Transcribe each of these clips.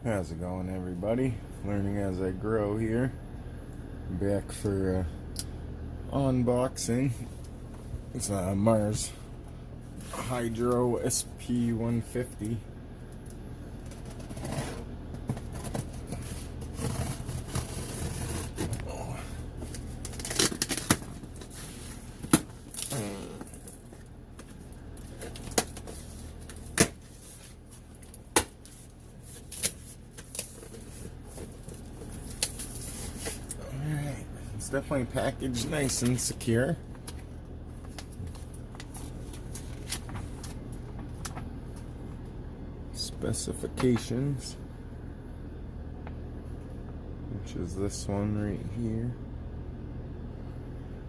How's it going, everybody? Learning as I grow here. Back for unboxing. It's a Mars Hydro SP-150. It's definitely packaged nice and secure. Specifications, which is this one right here.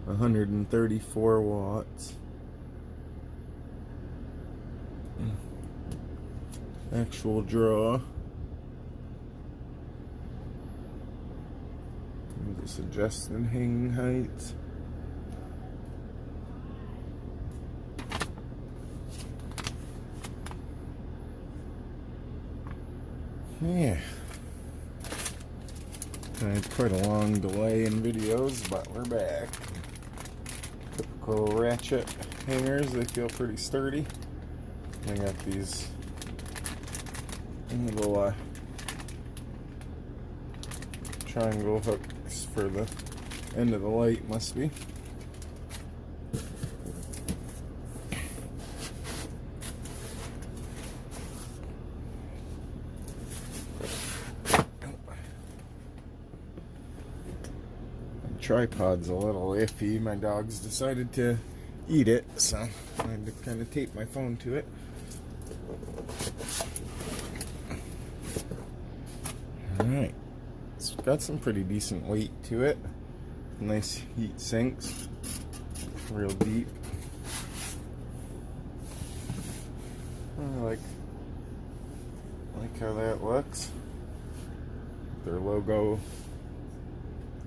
134 watts. Actual draw. The suggested hanging height. Yeah. I had quite a long delay in videos, but we're back. Typical ratchet hangers, they feel pretty sturdy. I got these little triangle hooks for the end of the light, must be. Tripod's a little iffy. My dogs decided to eat it, so I had to kind of tape my phone to it. Alright, it's got some pretty decent weight to it. Nice heat sinks, real deep. I like how that looks. Their logo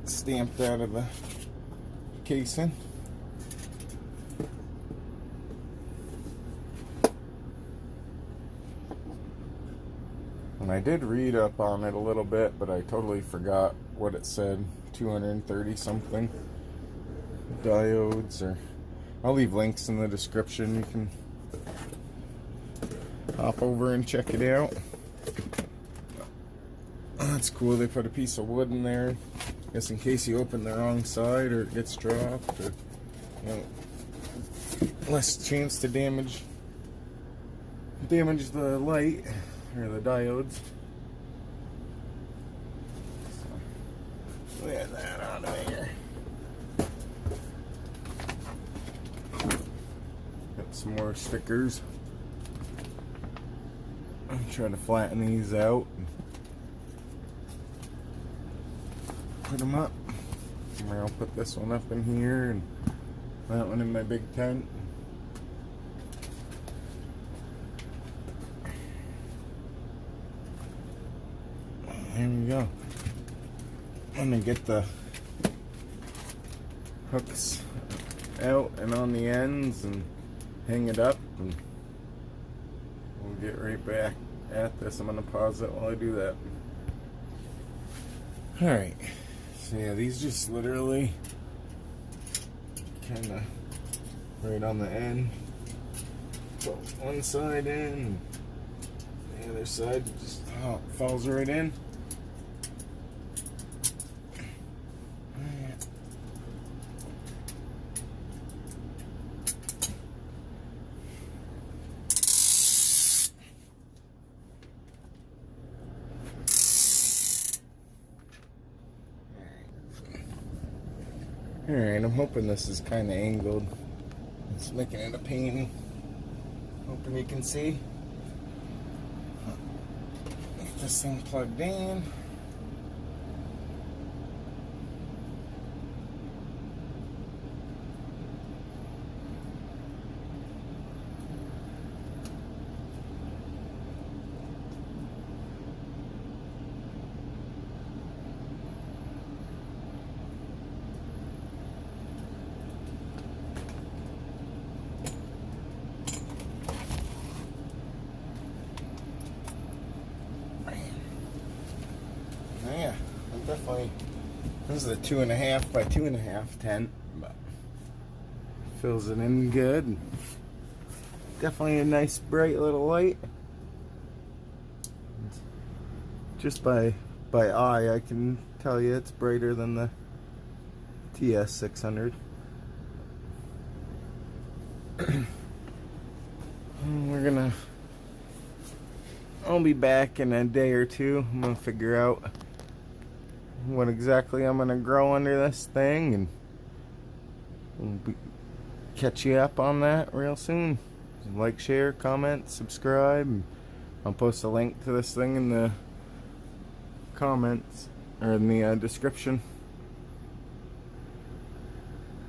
stamped out of the casing. And I did read up on it a little bit, but I totally forgot what it said. 230 something diodes, or I'll leave links in the description. You can hop over and check it out. That's cool. They put a piece of wood in there, just in case you open the wrong side or it gets dropped, or less chance to damage the light or the diodes. So, look at that out of here. Got some more stickers. I'm trying to flatten these out. Put them up. I'll put this one up in here and that one in my big tent. There we go. I'm gonna get the hooks out and on the ends and hang it up, and we'll get right back at this. I'm gonna pause it while I do that. Alright. So yeah, these just literally kind of right on the end. Put one side in, the other side just falls right in. Alright, I'm hoping this is kind of angled. It's making it a pain. Hoping you can see. Get this thing plugged in. This is a 2.5 by 2.5 tent, but fills it in good. Definitely a nice bright little light. Just by eye, I can tell you it's brighter than the TS600. I'll be back in a day or two. I'm gonna figure out what exactly I'm gonna grow under this thing, and we'll catch you up on that real soon. Like, share, comment, subscribe. I'll post a link to this thing in the comments or in the description.